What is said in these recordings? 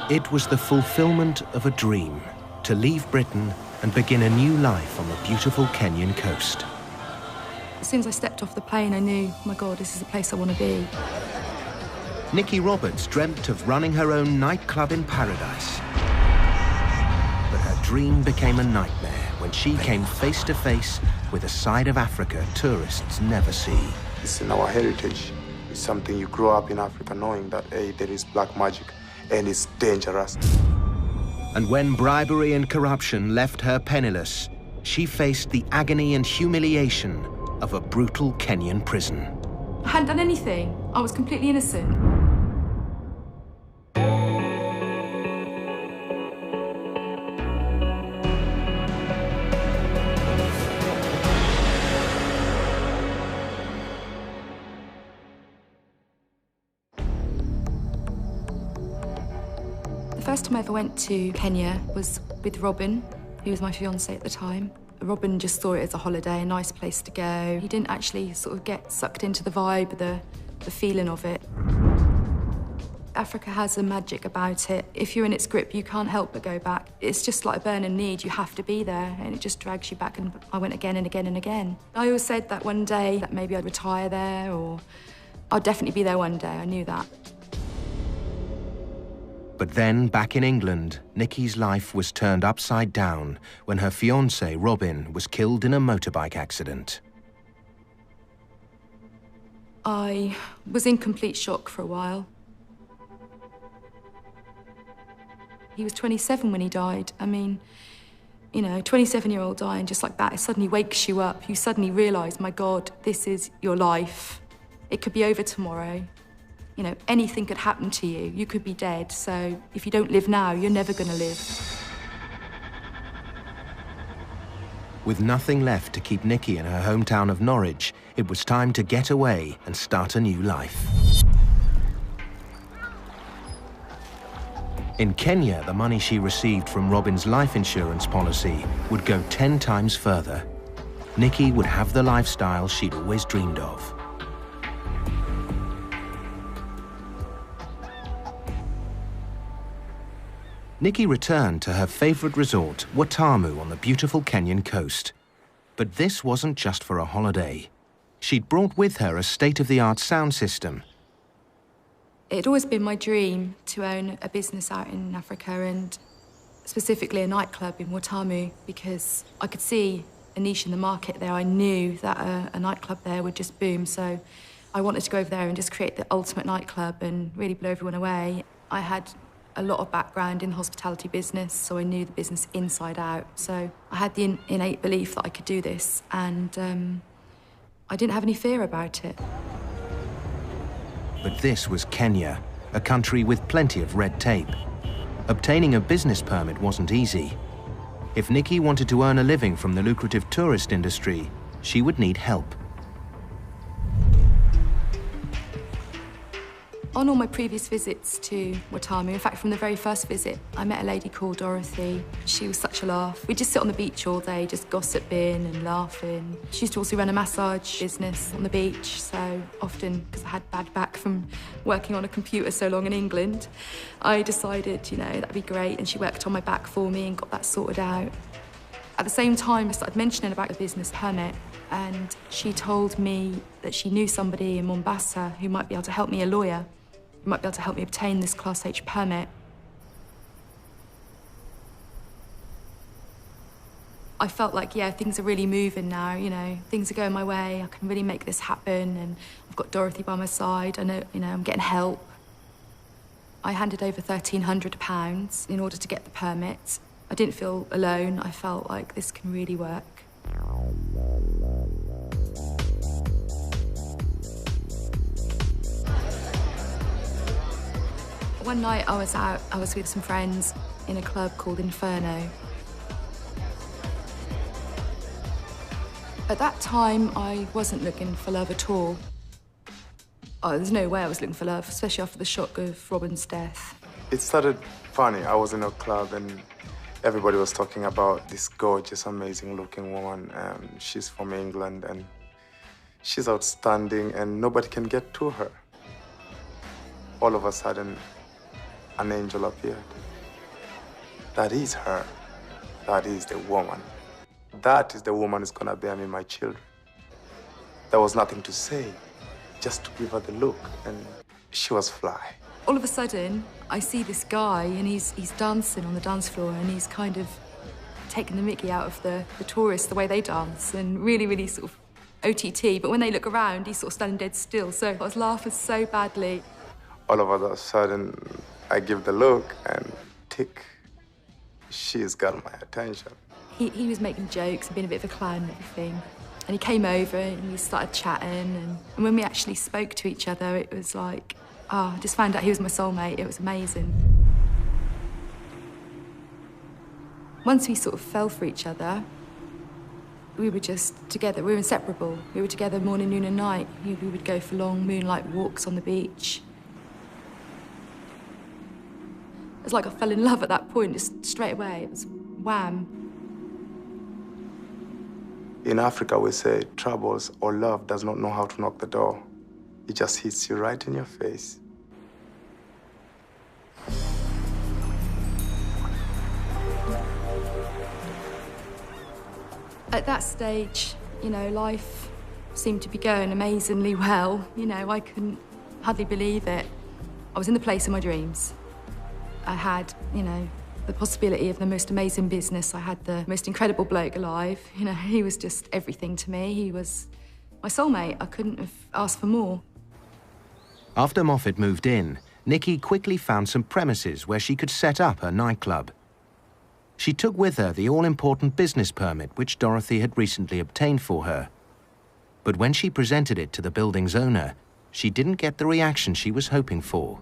It was the fulfillment of a dream to leave Britain and begin a new life on the beautiful Kenyan coast. As soon as I stepped off the plane, I knew, oh my God, this is the place I want to be. Nikki Roberts dreamt of running her own nightclub in paradise. But her dream became a nightmare when she came face to face with a side of Africa tourists never see. It's in our heritage. It's something you grow up in Africa knowing that, hey, there is black magic and it's dangerous. And when bribery and corruption left her penniless, she faced the agony and humiliation of a brutal Kenyan prison. I hadn't done anything. I was completely innocent. The first time I ever went to Kenya was with Robin, who was my fiancé at the time. Robin just saw it as a holiday, a nice place to go. He didn't actually sort of get sucked into the vibe, the feeling of it. Africa has a magic about it. If you're in its grip, you can't help but go back. It's just like a burning need. You have to be there, and it just drags you back. And I went again and again and again. I always said that one day that maybe I'd retire there, or I'd definitely be there one day. I knew that. But then, back in England, Nikki's life was turned upside down when her fiancé, Robin, was killed in a motorbike accident. I was in complete shock for a while. He was 27 when he died. I mean, you know, a 27-year-old dying just like that, it suddenly wakes you up. You suddenly realise, my God, this is your life. It could be over tomorrow. You know, anything could happen to you. You could be dead. So if you don't live now, you're never going to live. With nothing left to keep Nikki in her hometown of Norwich, it was time to get away and start a new life. In Kenya, the money she received from Robin's life insurance policy would go 10 times further. Nikki would have the lifestyle she'd always dreamed of. Nikki returned to her favourite resort, Watamu, on the beautiful Kenyan coast. But this wasn't just for a holiday. She'd brought with her a state-of-the-art sound system. It'd always been my dream to own a business out in Africa, and specifically a nightclub in Watamu, because I could see a niche in the market there. I knew that a nightclub there would just boom, so I wanted to go over there and just create the ultimate nightclub and really blow everyone away. I had a lot of background in the hospitality business, so I knew the business inside out. So I had the innate belief that I could do this, and I didn't have any fear about it. But this was Kenya, a country with plenty of red tape. Obtaining a business permit wasn't easy. If Nikki wanted to earn a living from the lucrative tourist industry, she would need help. On all my previous visits to Watamu, in fact, from the very first visit, I met a lady called Dorothy. She was such a laugh. We'd just sit on the beach all day, just gossiping and laughing. She used to also run a massage business on the beach, so often, because I had bad back from working on a computer so long in England, I decided, you know, that'd be great, and she worked on my back for me and got that sorted out. At the same time, I started mentioning about the business permit, and she told me that she knew somebody in Mombasa who might be able to help me, a lawyer, might be able to help me obtain this Class H permit. I felt like, yeah, things are really moving now, you know, things are going my way, I can really make this happen, and I've got Dorothy by my side, I know, you know, I'm getting help. I handed over £1,300 in order to get the permit. I didn't feel alone, I felt like this can really work. One night I was with some friends in a club called Inferno. At that time, I wasn't looking for love at all. Oh, there's no way I was looking for love, especially after the shock of Robin's death. It started funny. I was in a club and everybody was talking about this gorgeous, amazing-looking woman. She's from England and she's outstanding and nobody can get to her. All of a sudden, an angel appeared. That is her. That is the woman. That is the woman who's gonna bear me my children. There was nothing to say, just to give her the look, and she was fly. All of a sudden, I see this guy, and he's dancing on the dance floor, and he's kind of taking the mickey out of the tourists, the way they dance, and really sort of OTT. But when they look around, he's sort of standing dead still. So I was laughing so badly. All of a sudden, I give the look, and tick, she's got my attention. He was making jokes and being a bit of a clown and everything. And he came over and we started chatting. And when we actually spoke to each other, it was like, oh, I just found out he was my soulmate. It was amazing. Once we sort of fell for each other, we were just together. We were inseparable. We were together morning, noon, and night. We would go for long moonlight walks on the beach. It's like I fell in love at that point, just straight away. It was wham. In Africa, we say troubles or love does not know how to knock the door. It just hits you right in your face. At that stage, you know, life seemed to be going amazingly well. You know, I couldn't hardly believe it. I was in the place of my dreams. I had, you know, the possibility of the most amazing business. I had the most incredible bloke alive. You know, he was just everything to me. He was my soulmate. I couldn't have asked for more. After Moffat moved in, Nikki quickly found some premises where she could set up her nightclub. She took with her the all-important business permit which Dorothy had recently obtained for her. But when she presented it to the building's owner, she didn't get the reaction she was hoping for.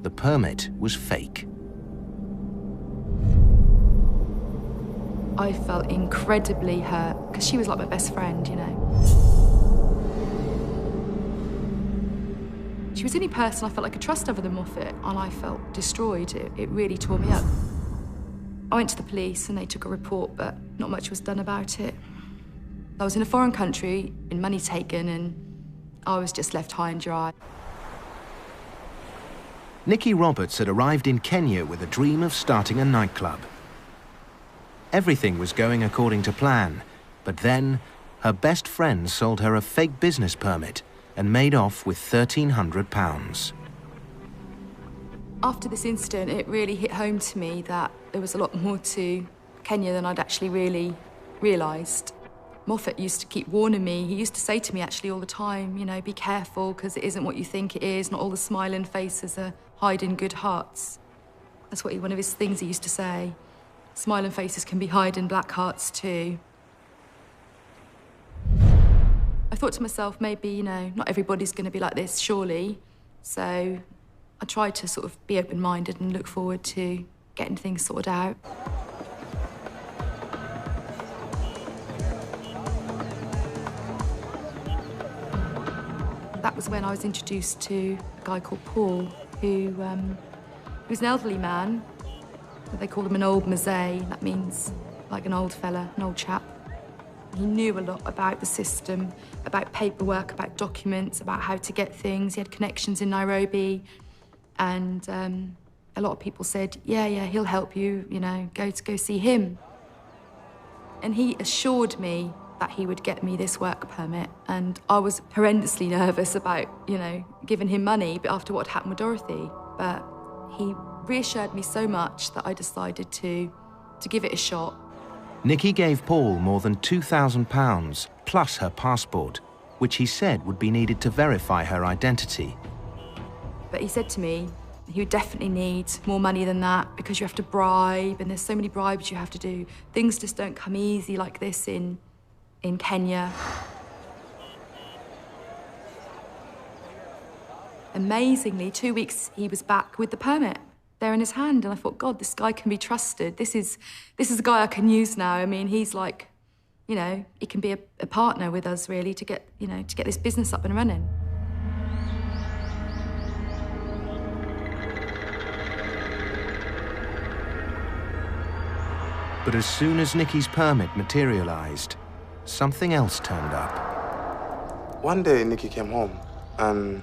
The permit was fake. I felt incredibly hurt, because she was like my best friend, you know. She was the only person I felt like I could trust other than Moffat, and I felt destroyed. It really tore me up. I went to the police and they took a report, but not much was done about it. I was in a foreign country, been money taken, and I was just left high and dry. Nikki Roberts had arrived in Kenya with a dream of starting a nightclub. Everything was going according to plan, but then her best friend sold her a fake business permit and made off with £1,300. After this incident, it really hit home to me that there was a lot more to Kenya than I'd actually really realised. Moffat used to keep warning me. He used to say to me actually all the time, you know, be careful, because it isn't what you think it is. Not all the smiling faces are hiding good hearts. That's one of his things he used to say. Smiling faces can be hiding black hearts too. I thought to myself, maybe, you know, not everybody's going to be like this, surely. So I tried to sort of be open-minded and look forward to getting things sorted out. That was when I was introduced to a guy called Paul, who was an elderly man. They called him an old Mazet. That means like an old fella, an old chap. He knew a lot about the system, about paperwork, about documents, about how to get things. He had connections in Nairobi. And a lot of people said, yeah, he'll help you, you know, go see him. And he assured me that he would get me this work permit. And I was horrendously nervous about, you know, giving him money after what happened with Dorothy. But he reassured me so much that I decided to give it a shot. Nikki gave Paul more than £2,000 plus her passport, which he said would be needed to verify her identity. But he said to me he would definitely need more money than that because you have to bribe, and there's so many bribes you have to do. Things just don't come easy like this in Kenya. Amazingly, 2 weeks he was back with the permit there in his hand, and I thought, God, this guy can be trusted. This is a guy I can use now. I mean, he's like, you know, he can be a partner with us really to get this business up and running. But as soon as Nikki's permit materialised, something else turned up. One day, Nikki came home and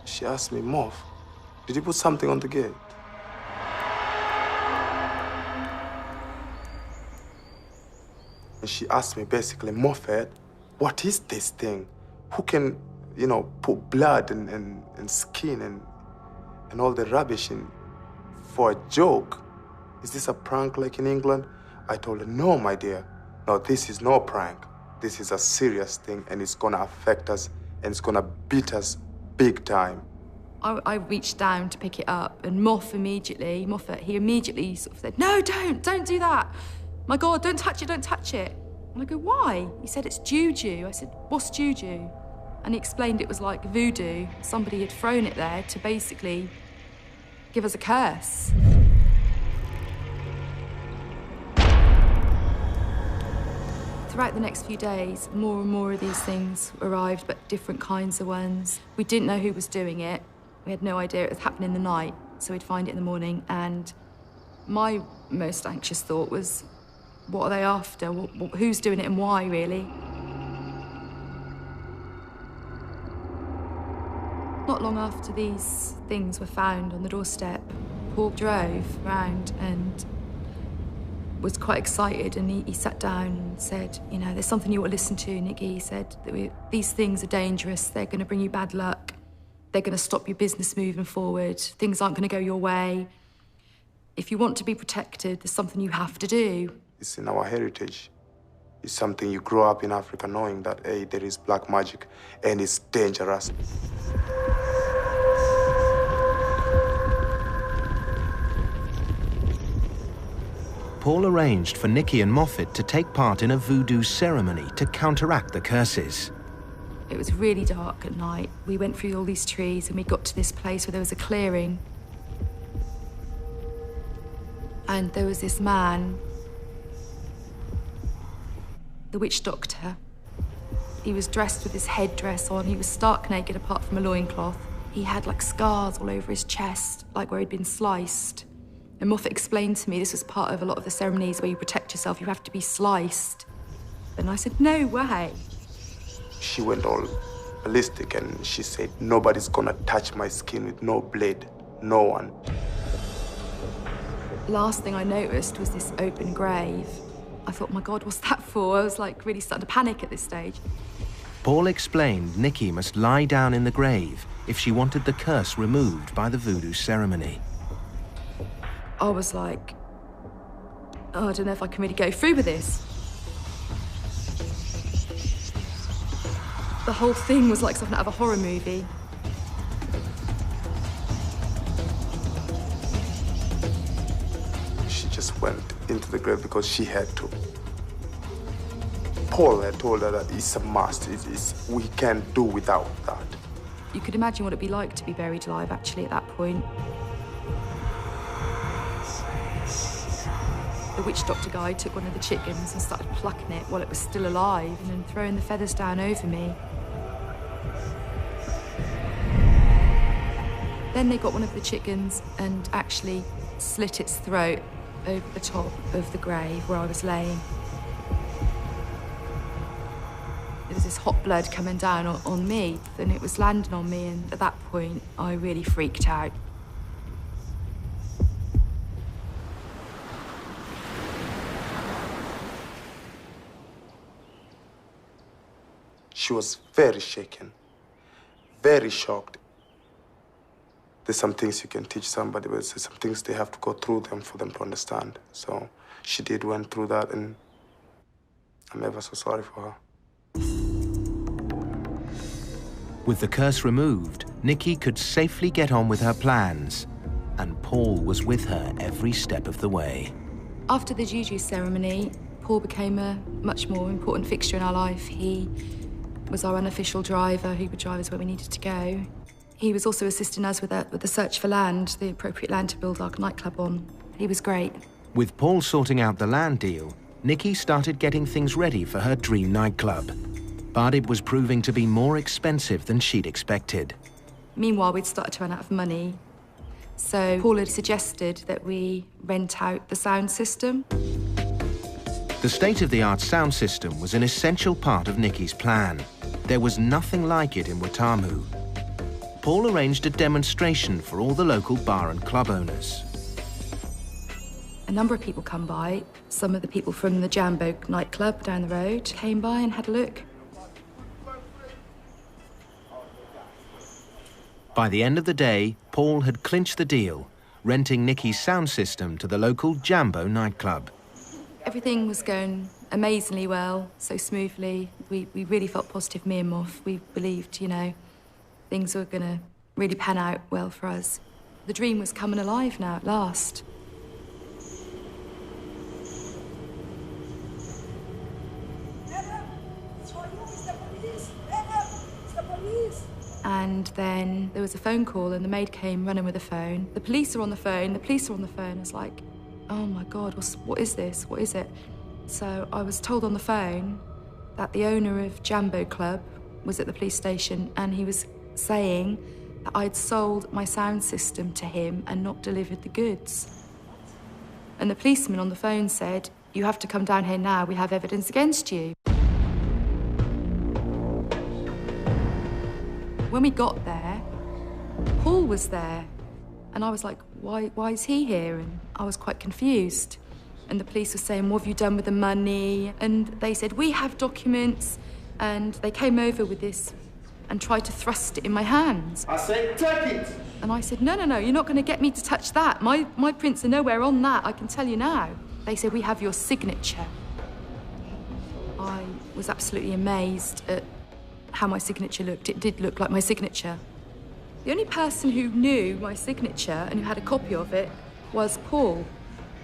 she asked me, Moff, did you put something on the gate? And she asked me basically, Moffat, what is this thing? Who can, you know, put blood and skin and all the rubbish in for a joke? Is this a prank like in England? I told her, no, my dear. No, this is no prank. This is a serious thing, and it's gonna affect us, and it's gonna beat us big time. I reached down to pick it up, and Moffat immediately sort of said, no, don't do that. My God, don't touch it, don't touch it. And I go, why? He said, it's juju. I said, what's juju? And he explained it was like voodoo. Somebody had thrown it there to basically give us a curse. Throughout the next few days, more and more of these things arrived, but different kinds of ones. We didn't know who was doing it. We had no idea it was happening in the night, so we'd find it in the morning. And my most anxious thought was, what are they after? Who's doing it and why, really? Not long after these things were found on the doorstep, Paul drove round and was quite excited, and he sat down and said, you know, there's something you ought to listen to, Nikki. He said that these things are dangerous. They're going to bring you bad luck. They're going to stop your business moving forward. Things aren't going to go your way. If you want to be protected, there's something you have to do. It's in our heritage. It's something you grow up in Africa knowing that, hey, there is black magic and it's dangerous. Paul arranged for Nikki and Moffat to take part in a voodoo ceremony to counteract the curses. It was really dark at night. We went through all these trees and we got to this place where there was a clearing. And there was this man, the witch doctor. He was dressed with his headdress on. He was stark naked apart from a loincloth. He had like scars all over his chest, like where he'd been sliced. And Moffat explained to me this was part of a lot of the ceremonies where you protect yourself, you have to be sliced. And I said, no way. She went all ballistic and she said, nobody's gonna touch my skin with no blade, no one. Last thing I noticed was this open grave. I thought, my God, what's that for? I was like really starting to panic at this stage. Paul explained Nikki must lie down in the grave if she wanted the curse removed by the voodoo ceremony. I was like, oh, I don't know if I can really go through with this. The whole thing was like something out of a horror movie. She just went into the grave because she had to. Paul had told her that it's a must. We can't do without that. You could imagine what it'd be like to be buried alive, actually, at that point. The witch doctor guy took one of the chickens and started plucking it while it was still alive and then throwing the feathers down over me. Then they got one of the chickens and actually slit its throat over the top of the grave where I was laying. There was this hot blood coming down on me, and it was landing on me, and at that point, I really freaked out. She was very shaken, very shocked. There's some things you can teach somebody, but there's some things they have to go through them for them to understand. So she went through that, and I'm ever so sorry for her. With the curse removed, Nikki could safely get on with her plans, and Paul was with her every step of the way. After the juju ceremony, Paul became a much more important fixture in our life. He was our unofficial driver who would drive us where we needed to go. He was also assisting us with the search for land, the appropriate land to build our nightclub on. He was great. With Paul sorting out the land deal, Nikki started getting things ready for her dream nightclub. But it was proving to be more expensive than she'd expected. Meanwhile, we'd started to run out of money. So Paul had suggested that we rent out the sound system. The state-of-the-art sound system was an essential part of Nikki's plan. There was nothing like it in Watamu. Paul arranged a demonstration for all the local bar and club owners. number of people come by. Some of the people from the Jambo nightclub down the road came by and had a look. By the end of the day, Paul had clinched the deal, renting Nikki's sound system to the local Jambo nightclub. Everything was going amazingly well, so smoothly. We really felt positive, me and Moff. We believed, you know, things were going to really pan out well for us. The dream was coming alive now at last. And then there was a phone call and the maid came running with a phone. The police are on the phone, the police are on the phone. I was like, oh my God, what is this? What is it? So I was told on the phone that the owner of Jambo Club was at the police station and he was saying that I'd sold my sound system to him and not delivered the goods. And the policeman on the phone said, you have to come down here now, we have evidence against you. When we got there, Paul was there. And I was like, why is he here? And I was quite confused. And the police were saying, what have you done with the money? And they said, we have documents. And they came over with this and tried to thrust it in my hands. I said, take it! And I said, no, you're not going to get me to touch that. My prints are nowhere on that, I can tell you now. They said, we have your signature. I was absolutely amazed at how my signature looked. It did look like my signature. The only person who knew my signature and who had a copy of it was Paul.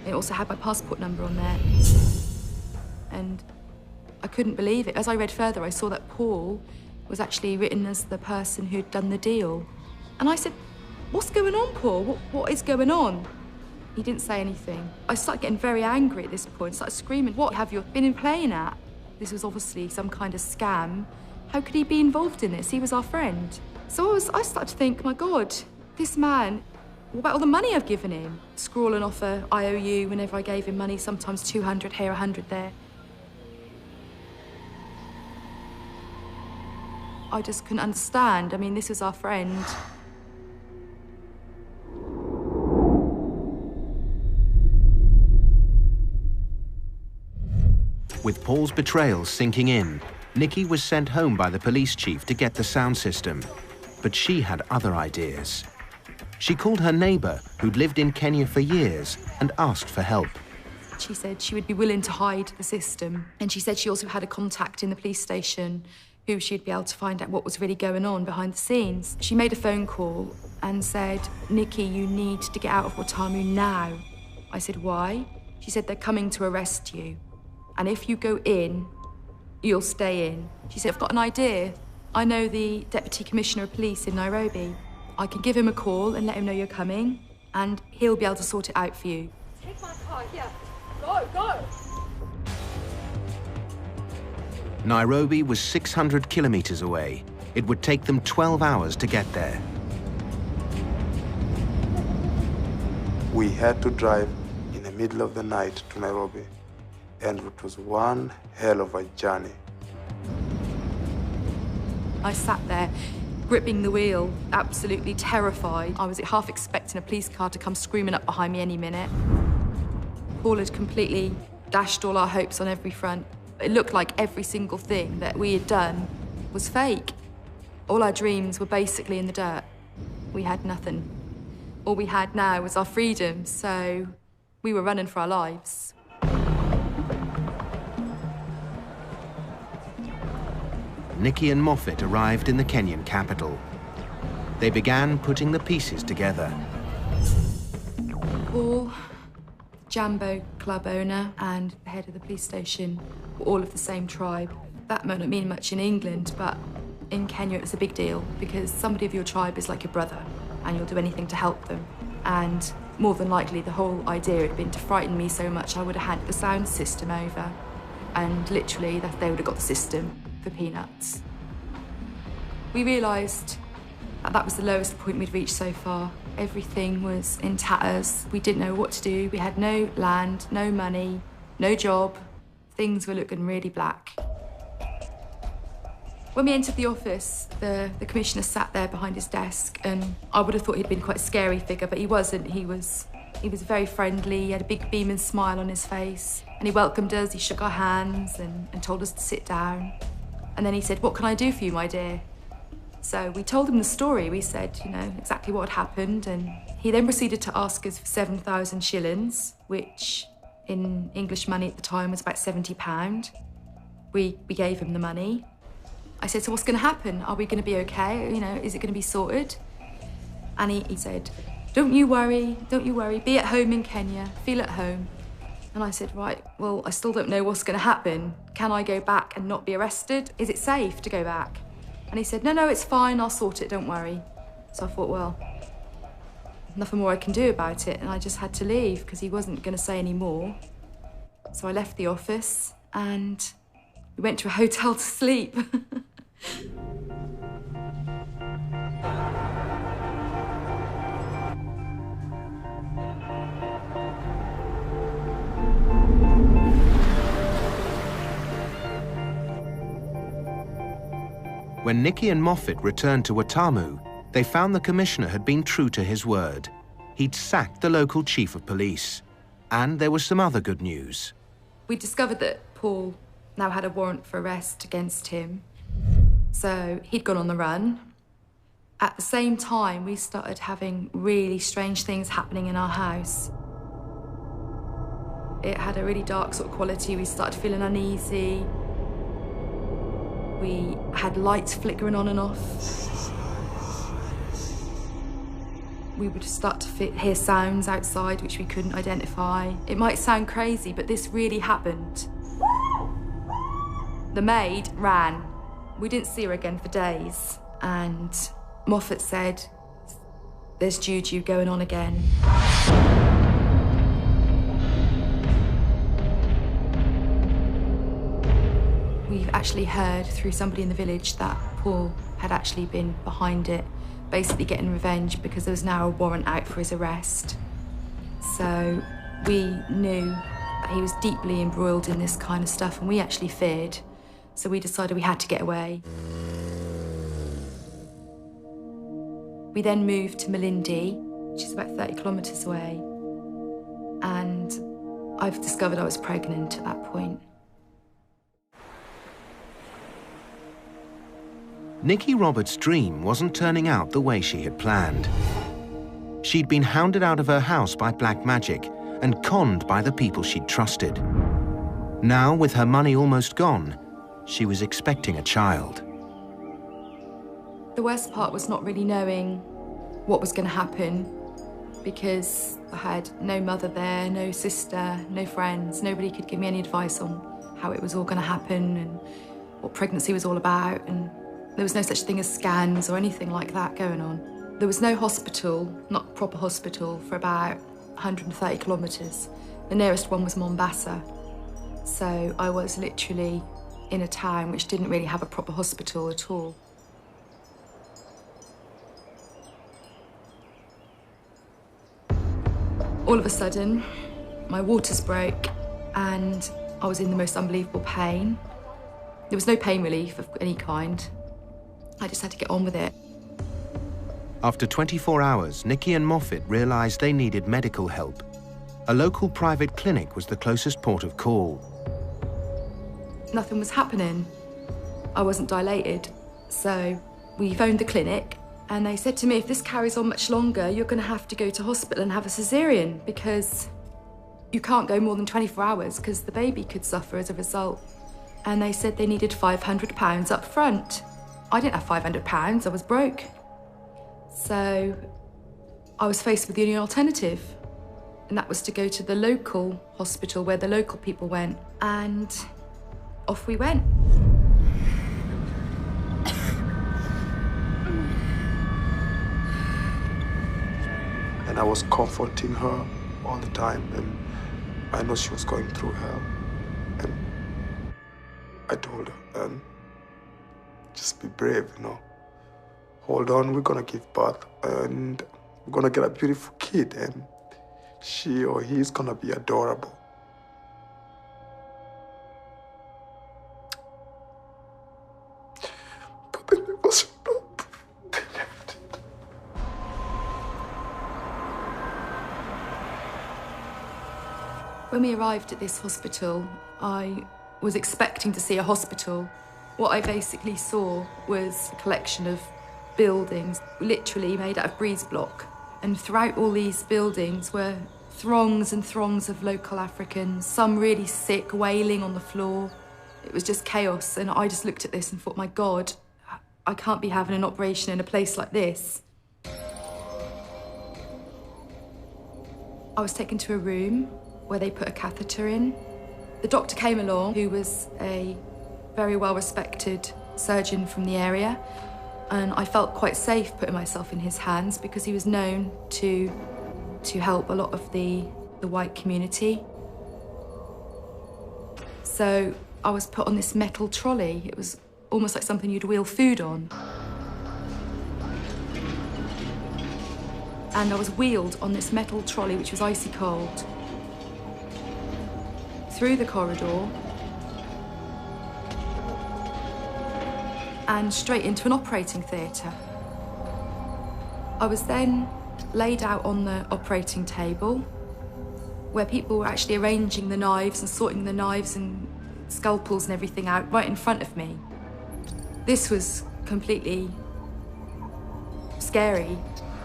It also had my passport number on there. And I couldn't believe it. As I read further, I saw that Paul was actually written as the person who'd done the deal. And I said, what's going on, Paul? What is going on? He didn't say anything. I started getting very angry at this point, started screaming, what have you been playing at? This was obviously some kind of scam. How could he be involved in this? He was our friend. So I started to think, my God, this man, what about all the money I've given him? Scrawling off a IOU whenever I gave him money, sometimes 200 here, 100 there. I just couldn't understand. I mean, this was our friend. With Paul's betrayal sinking in, Nikki was sent home by the police chief to get the sound system. But she had other ideas. She called her neighbour, who'd lived in Kenya for years, and asked for help. She said she would be willing to hide the system. And she said she also had a contact in the police station who she'd be able to find out what was really going on behind the scenes. She made a phone call and said, Nikki, you need to get out of Watamu now. I said, why? She said, they're coming to arrest you. And if you go in, you'll stay in. She said, I've got an idea. I know the Deputy Commissioner of Police in Nairobi. I can give him a call and let him know you're coming, and he'll be able to sort it out for you. Take my car, yeah. Go! Nairobi was 600 kilometers away. It would take them 12 hours to get there. We had to drive in the middle of the night to Nairobi, and it was one hell of a journey. I sat there, gripping the wheel, absolutely terrified. I was half expecting a police car to come screaming up behind me any minute. Paul had completely dashed all our hopes on every front. It looked like every single thing that we had done was fake. All our dreams were basically in the dirt. We had nothing. All we had now was our freedom, so we were running for our lives. Nikki and Moffat arrived in the Kenyan capital. They began putting the pieces together. Paul, Jambo Club owner, and the head of the police station were all of the same tribe. That might not mean much in England, but in Kenya it's a big deal because somebody of your tribe is like your brother and you'll do anything to help them. And more than likely the whole idea had been to frighten me so much I would have handed the sound system over. And literally they would have got the system for peanuts. We realised that was the lowest point we'd reached so far. Everything was in tatters. We didn't know what to do. We had no land, no money, no job. Things were looking really black. When we entered the office, the commissioner sat there behind his desk, and I would have thought he'd been quite a scary figure, but he wasn't. He was He was very friendly, he had a big beaming smile on his face, and he welcomed us, he shook our hands and told us to sit down. And then he said, "What can I do for you, my dear?" So we told him the story. We said, you know, exactly what had happened, and he then proceeded to ask us for 7,000 shillings, which in English money at the time was about £70. We gave him the money. I said, "So what's going to happen? Are we going to be okay? You know, is it going to be sorted?" And he said, don't you worry, be at home in Kenya, feel at home." And I said, "Right, well, I still don't know what's going to happen. Can I go back and not be arrested? Is it safe to go back?" And he said, no, it's fine, I'll sort it, don't worry. So I thought, well, nothing more I can do about it, and I just had to leave because he wasn't going to say any more. So I left the office and we went to a hotel to sleep. When Nicky and Moffat returned to Watamu, they found the commissioner had been true to his word. He'd sacked the local chief of police. And there was some other good news. We discovered that Paul now had a warrant for arrest against him. So he'd gone on the run. At the same time, we started having really strange things happening in our house. It had a really dark sort of quality. We started feeling uneasy. We had lights flickering on and off. We would start to hear sounds outside which we couldn't identify. It might sound crazy, but this really happened. The maid ran. We didn't see her again for days. And Moffat said, "There's juju going on again." We've actually heard through somebody in the village that Paul had actually been behind it, basically getting revenge because there was now a warrant out for his arrest. So we knew that he was deeply embroiled in this kind of stuff, and we actually feared. So we decided we had to get away. We then moved to Malindi, which is about 30 kilometres away. And I've discovered I was pregnant at that point. Nicky Roberts' dream wasn't turning out the way she had planned. She'd been hounded out of her house by black magic and conned by the people she'd trusted. Now, with her money almost gone, she was expecting a child. The worst part was not really knowing what was going to happen, because I had no mother there, no sister, no friends. Nobody could give me any advice on how it was all going to happen and what pregnancy was all about, and there was no such thing as scans or anything like that going on. There was no hospital, not proper hospital, for about 130 kilometres. The nearest one was Mombasa. So I was literally in a town which didn't really have a proper hospital at all. All of a sudden, my waters broke and I was in the most unbelievable pain. There was no pain relief of any kind. I just had to get on with it. After 24 hours, Nicky and Moffat realised they needed medical help. A local private clinic was the closest port of call. Nothing was happening. I wasn't dilated. So we phoned the clinic and they said to me, if this carries on much longer, you're going to have to go to hospital and have a cesarean because you can't go more than 24 hours because the baby could suffer as a result. And they said they needed £500 up front. I didn't have £500, I was broke. So I was faced with the only alternative, and that was to go to the local hospital where the local people went, and off we went. And I was comforting her all the time, and I know she was going through hell. And I told her, just be brave, you know. Hold on, we're gonna give birth, and we're gonna get a beautiful kid, and she or he's gonna be adorable. But then it was not. They left it. When we arrived at this hospital, I was expecting to see a hospital. What I basically saw was a collection of buildings, literally made out of breeze block. And throughout all these buildings were throngs and throngs of local Africans, some really sick, wailing on the floor. It was just chaos, and I just looked at this and thought, my God, I can't be having an operation in a place like this. I was taken to a room where they put a catheter in. The doctor came along, who was a very well-respected surgeon from the area, and I felt quite safe putting myself in his hands because he was known to help a lot of the white community. So I was put on this metal trolley. It was almost like something you'd wheel food on. And I was wheeled on this metal trolley, which was icy cold, through the corridor and straight into an operating theatre. I was then laid out on the operating table where people were actually arranging the knives and sorting the knives and scalpels and everything out right in front of me. This was completely scary.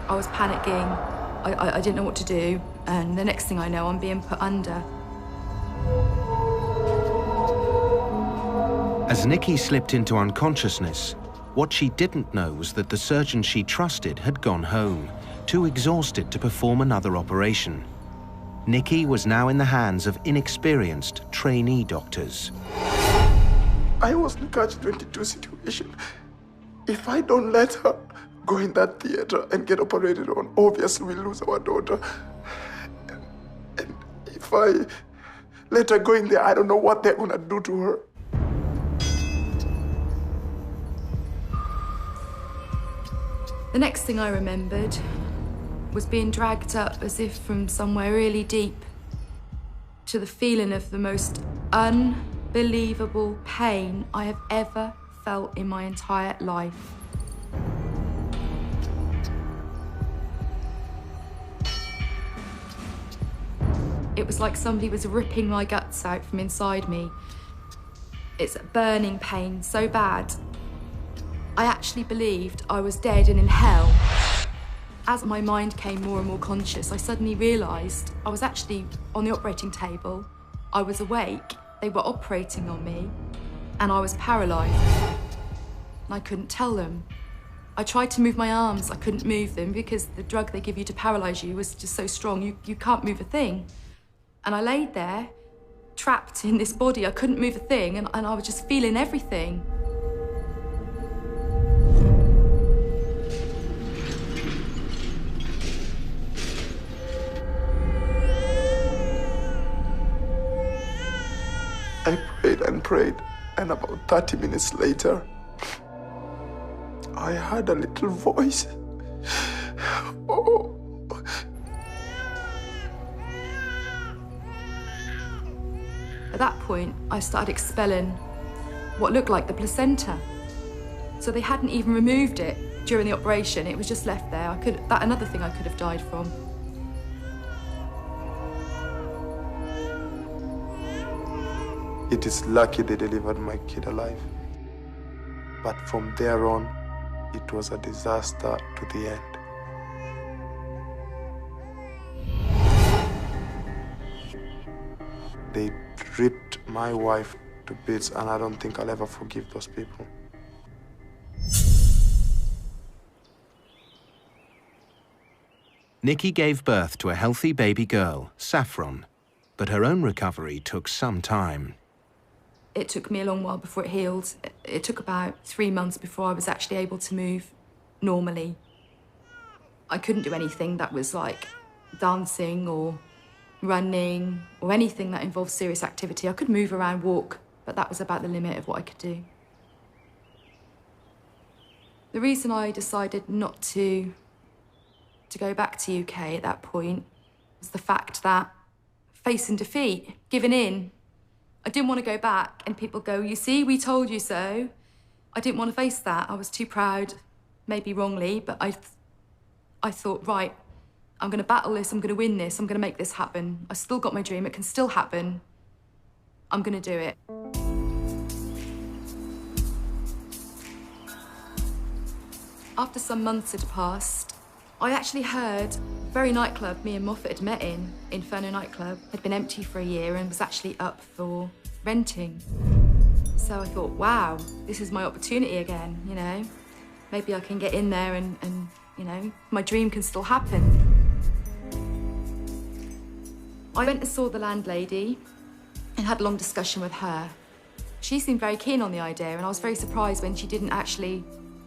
I was panicking. I didn't know what to do, and the next thing I know, I'm being put under. As Nikki slipped into unconsciousness, what she didn't know was that the surgeon she trusted had gone home, too exhausted to perform another operation. Nikki was now in the hands of inexperienced trainee doctors. I was in a catch-22 situation. If I don't let her go in that theater and get operated on, obviously we'll lose our daughter. And if I let her go in there, I don't know what they're gonna do to her. The next thing I remembered was being dragged up as if from somewhere really deep to the feeling of the most unbelievable pain I have ever felt in my entire life. It was like somebody was ripping my guts out from inside me. It's a burning pain so bad. I actually believed I was dead and in hell. As my mind came more and more conscious, I suddenly realised I was actually on the operating table. I was awake, they were operating on me, and I was paralysed. And I couldn't tell them. I tried to move my arms, I couldn't move them because the drug they give you to paralyse you was just so strong, you can't move a thing. And I laid there, trapped in this body, I couldn't move a thing, and I was just feeling everything. I prayed and prayed, and about 30 minutes later, I heard a little voice. Oh. At that point, I started expelling what looked like the placenta. So they hadn't even removed it during the operation, it was just left there. Another thing I could have died from. It is lucky they delivered my kid alive. But from there on, it was a disaster to the end. They ripped my wife to bits, and I don't think I'll ever forgive those people. Nikki gave birth to a healthy baby girl, Saffron, but her own recovery took some time. It took me a long while before it healed. It took about 3 months before I was actually able to move normally. I couldn't do anything that was like dancing or running or anything that involved serious activity. I could move around, walk, but that was about the limit of what I could do. The reason I decided not to go back to UK at that point was the fact that facing defeat, giving in, I didn't want to go back and people go, you see, we told you so. I didn't want to face that. I was too proud, maybe wrongly, but I thought, right, I'm going to battle this, I'm going to win this, I'm going to make this happen. I still got my dream, it can still happen. I'm going to do it. After some months had passed, I actually heard the very nightclub me and Moffat had met in, Inferno nightclub, had been empty for a year and was actually up for renting. So I thought, wow, this is my opportunity again, you know? Maybe I can get in there and you know, my dream can still happen. I went and saw the landlady and had a long discussion with her. She seemed very keen on the idea, and I was very surprised when she didn't actually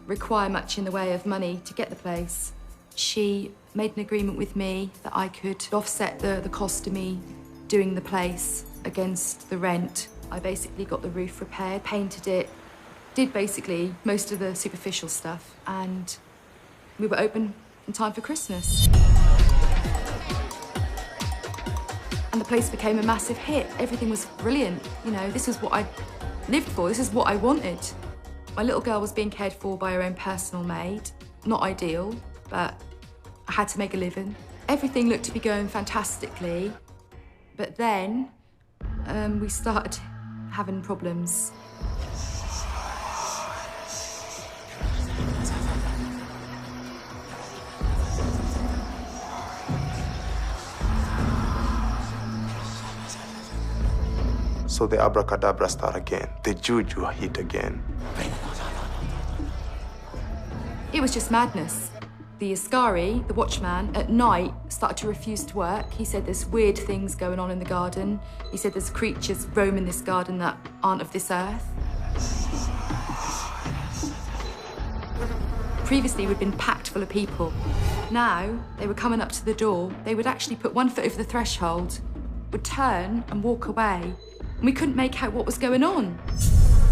require much in the way of money to get the place. She made an agreement with me that I could offset the cost of me doing the place against the rent. I basically got the roof repaired, painted it, did basically most of the superficial stuff, and we were open in time for Christmas. And the place became a massive hit. Everything was brilliant. You know, this is what I lived for. This is what I wanted. My little girl was being cared for by her own personal maid. Not ideal, but I had to make a living. Everything looked to be going fantastically, but then we started having problems. So the abracadabra start again. The juju hit again. It was just madness. The Ascari, the watchman, at night started to refuse to work. He said there's weird things going on in the garden. He said there's creatures roaming this garden that aren't of this earth. Previously, we'd been packed full of people. Now, they were coming up to the door. They would actually put one foot over the threshold, would turn and walk away. And we couldn't make out what was going on.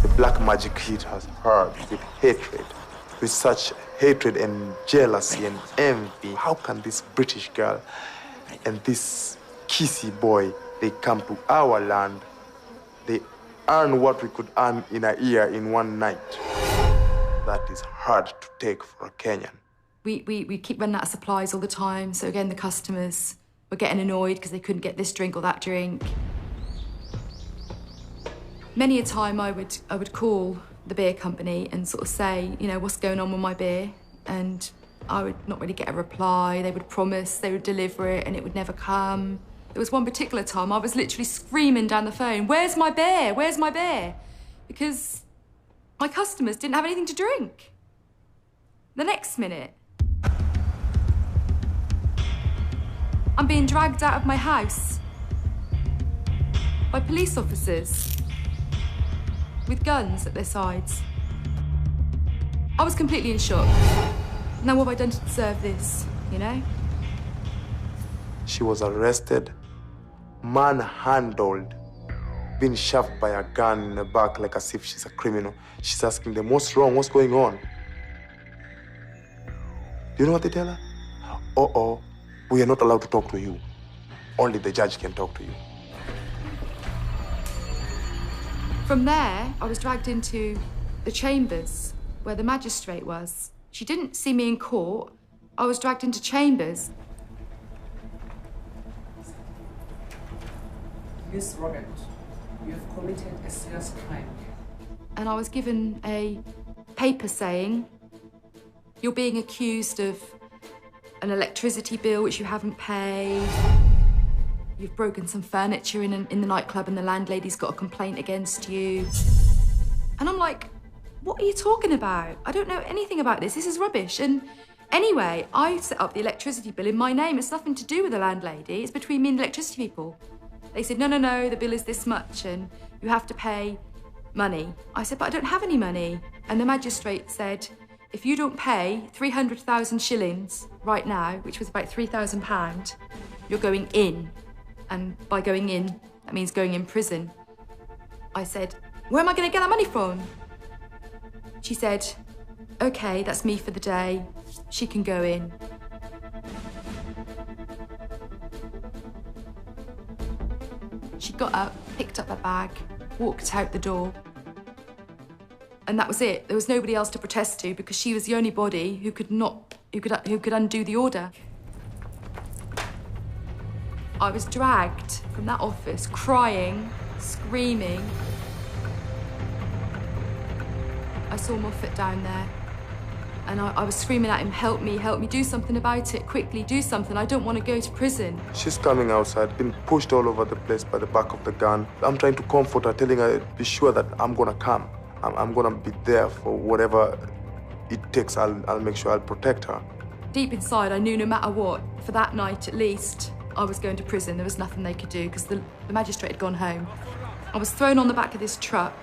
The black magic hit us hard with hatred, with such hatred and jealousy and envy. How can this British girl and this kissy boy, they come to our land, they earn what we could earn in a year in one night? That is hard to take for a Kenyan. We keep running out of supplies all the time, so again, the customers were getting annoyed because they couldn't get this drink or that drink. Many a time I would call the beer company and sort of say, you know, what's going on with my beer? And I would not really get a reply. They would promise they would deliver it and it would never come. There was one particular time I was literally screaming down the phone, where's my beer? Where's my beer? Because my customers didn't have anything to drink. The next minute, I'm being dragged out of my house by police officers with guns at their sides. I was completely in shock. Now what have I done to deserve this, you know? She was arrested, manhandled, being shoved by a gun in the back like as if she's a criminal. She's asking them, what's wrong, what's going on? You know what they tell her? Uh-oh, we are not allowed to talk to you. Only the judge can talk to you. From there, I was dragged into the chambers where the magistrate was. She didn't see me in court. I was dragged into chambers. Miss Robert, you have committed a serious crime. And I was given a paper saying, you're being accused of an electricity bill which you haven't paid. You've broken some furniture in the nightclub and the landlady's got a complaint against you. And I'm like, what are you talking about? I don't know anything about this. This is rubbish. And anyway, I set up the electricity bill in my name. It's nothing to do with the landlady. It's between me and the electricity people. They said, no, the bill is this much and you have to pay money. I said, but I don't have any money. And the magistrate said, if you don't pay 300,000 shillings right now, which was about £3,000, you're going in. And by going in, that means going in prison. I said, where am I going to get that money from? She said, OK, that's me for the day. She can go in. She got up, picked up her bag, walked out the door. And that was it. There was nobody else to protest to because she was the only body who could undo the order. I was dragged from that office, crying, screaming. I saw Moffat down there, and I was screaming at him, help me, do something about it, quickly, do something. I don't want to go to prison. She's coming outside, been pushed all over the place by the back of the gun. I'm trying to comfort her, telling her, be sure that I'm gonna come. I'm gonna be there for whatever it takes. I'll make sure I'll protect her. Deep inside, I knew no matter what, for that night at least, I was going to prison. There was nothing they could do because the magistrate had gone home. I was thrown on the back of this truck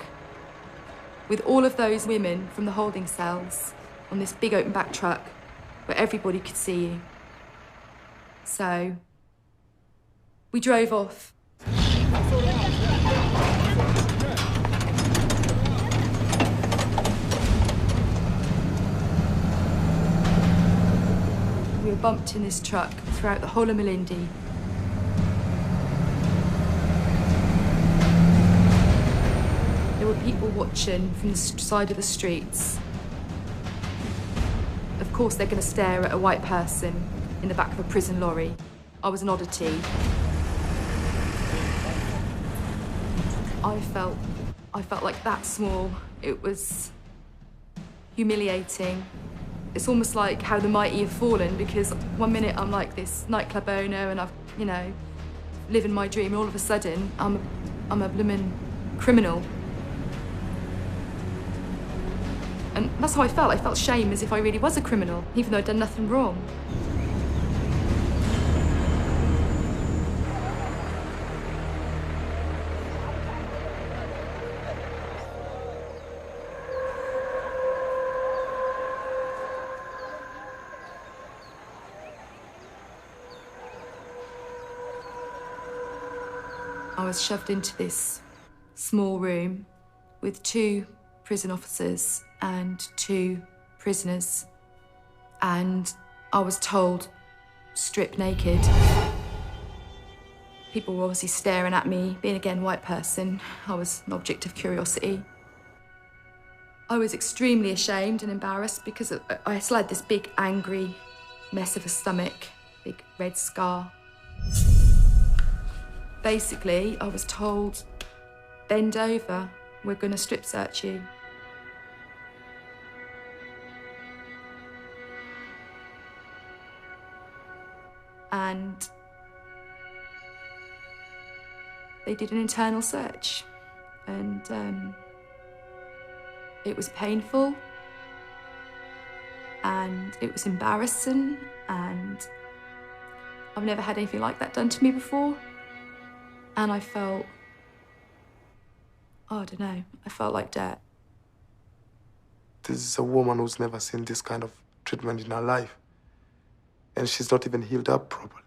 with all of those women from the holding cells on this big open back truck where everybody could see you. So we drove off. We were bumped in this truck throughout the whole of Malindi. There were people watching from the side of the streets. Of course, they're going to stare at a white person in the back of a prison lorry. I was an oddity. I felt like that small. It was humiliating. It's almost like how the mighty have fallen, because one minute I'm like this nightclub owner and I've, living my dream, and all of a sudden I'm a bloomin' criminal. And that's how I felt. I felt shame, as if I really was a criminal, even though I'd done nothing wrong. I was shoved into this small room with 2 prison officers and 2 prisoners, and I was told, strip naked. People were obviously staring at me. Being again white person, I was an object of curiosity. I was extremely ashamed and embarrassed because I still had this big angry mess of a stomach, big red scar. Basically, I was told, bend over, we're gonna strip search you. And they did an internal search, and it was painful, and it was embarrassing, and I've never had anything like that done to me before. And I felt, I don't know, I felt like dirt. This is a woman who's never seen this kind of treatment in her life. And she's not even healed up properly.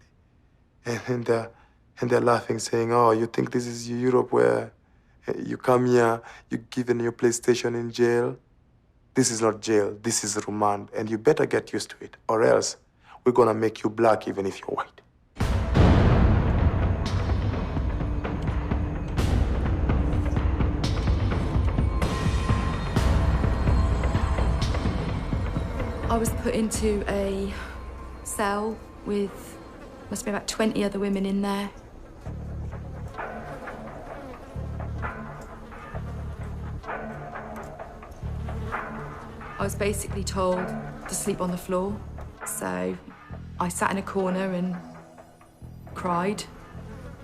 And they're laughing, saying, oh, you think this is Europe where you come here, you're given your PlayStation in jail? This is not jail, this is remand, and you better get used to it, or else we're gonna make you black even if you're white. I was put into a cell with, must be about 20 other women in there. I was basically told to sleep on the floor, so I sat in a corner and cried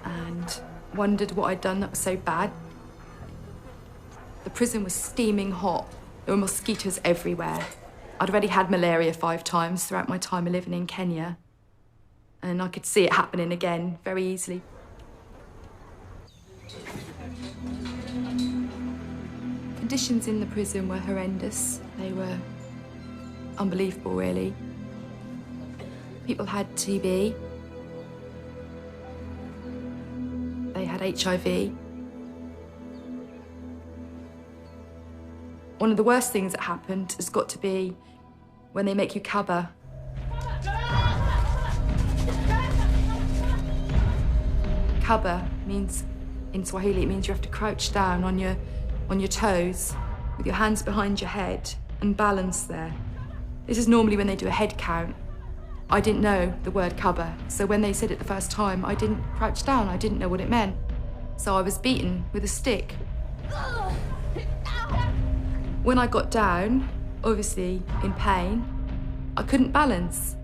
and wondered what I'd done that was so bad. The prison was steaming hot. There were mosquitoes everywhere. I'd already had malaria 5 times throughout my time of living in Kenya, and I could see it happening again very easily. Conditions in the prison were horrendous. They were unbelievable, really. People had TB. They had HIV. One of the worst things that happened has got to be when they make you kaba. Kaba means, in Swahili, it means you have to crouch down on your toes with your hands behind your head and balance there. This is normally when they do a head count. I didn't know the word cover, so when they said it the first time, I didn't crouch down. I didn't know what it meant. So I was beaten with a stick. When I got down, obviously in pain, I couldn't balance.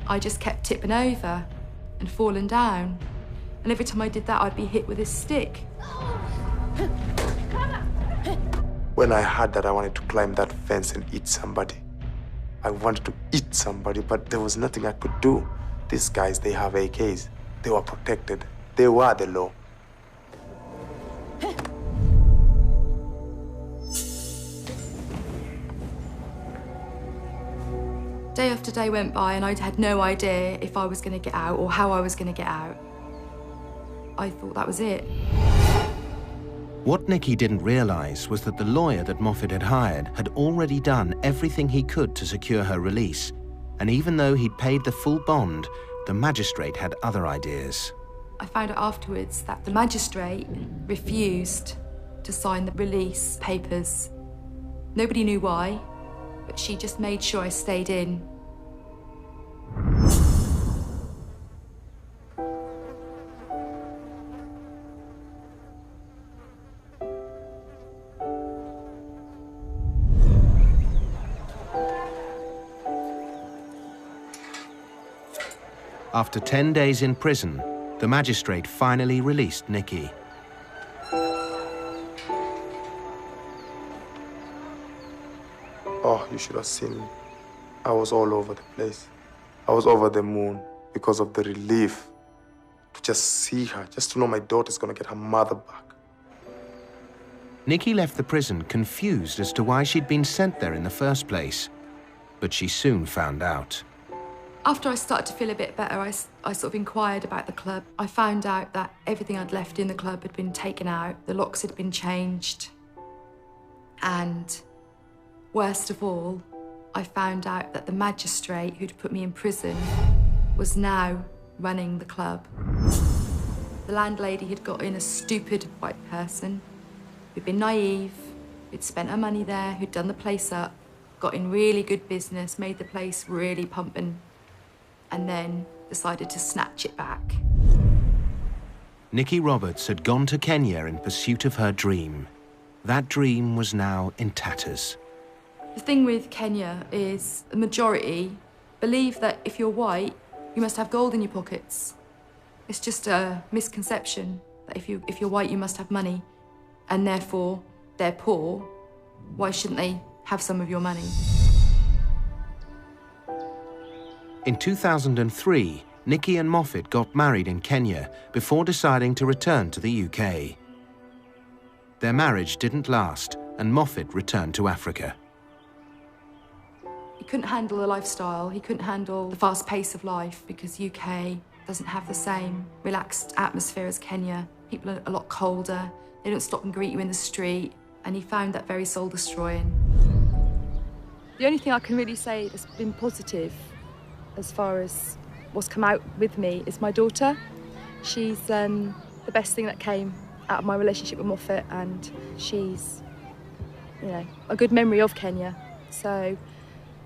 I just kept tipping over and falling down. And every time I did that, I'd be hit with a stick. When I heard that I wanted to climb that fence and eat somebody, I wanted to eat somebody, but there was nothing I could do. These guys, they have AKs. They were protected. They were the law. Day after day went by and I had no idea if I was going to get out or how I was going to get out. I thought that was it. What Nicky didn't realise was that the lawyer that Moffat had hired had already done everything he could to secure her release. And even though he'd paid the full bond, the magistrate had other ideas. I found out afterwards that the magistrate refused to sign the release papers. Nobody knew why, but she just made sure I stayed in. After 10 days in prison, the magistrate finally released Nicky. Oh, you should have seen me. I was all over the place. I was over the moon because of the relief to just see her, just to know my daughter's gonna get her mother back. Nicky left the prison confused as to why she'd been sent there in the first place. But she soon found out. After I started to feel a bit better, I sort of inquired about the club. I found out that everything I'd left in the club had been taken out, the locks had been changed, and worst of all, I found out that the magistrate who'd put me in prison was now running the club. The landlady had got in a stupid white person who'd been naive, who'd spent her money there, who'd done the place up, got in really good business, made the place really pumping, and then decided to snatch it back. Nicky Roberts had gone to Kenya in pursuit of her dream. That dream was now in tatters. The thing with Kenya is the majority believe that if you're white, you must have gold in your pockets. It's just a misconception that if you're white, you must have money, and therefore they're poor. Why shouldn't they have some of your money? In 2003, Nicky and Moffat got married in Kenya before deciding to return to the UK. Their marriage didn't last, and Moffat returned to Africa. He couldn't handle the lifestyle, he couldn't handle the fast pace of life because UK doesn't have the same relaxed atmosphere as Kenya. People are a lot colder, they don't stop and greet you in the street, and he found that very soul-destroying. The only thing I can really say that's been positive as far as what's come out with me is my daughter. She's the best thing that came out of my relationship with Moffat, and she's, you know, a good memory of Kenya. So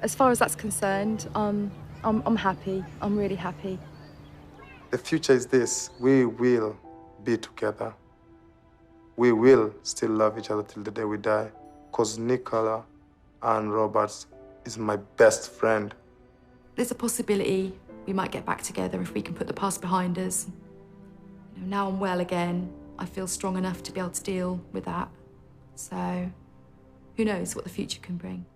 as far as that's concerned, I'm happy. I'm really happy. The future is this. We will be together. We will still love each other till the day we die. Because Nicola and Roberts is my best friend. There's a possibility we might get back together if we can put the past behind us. You know, now I'm well again. I feel strong enough to be able to deal with that. So who knows what the future can bring.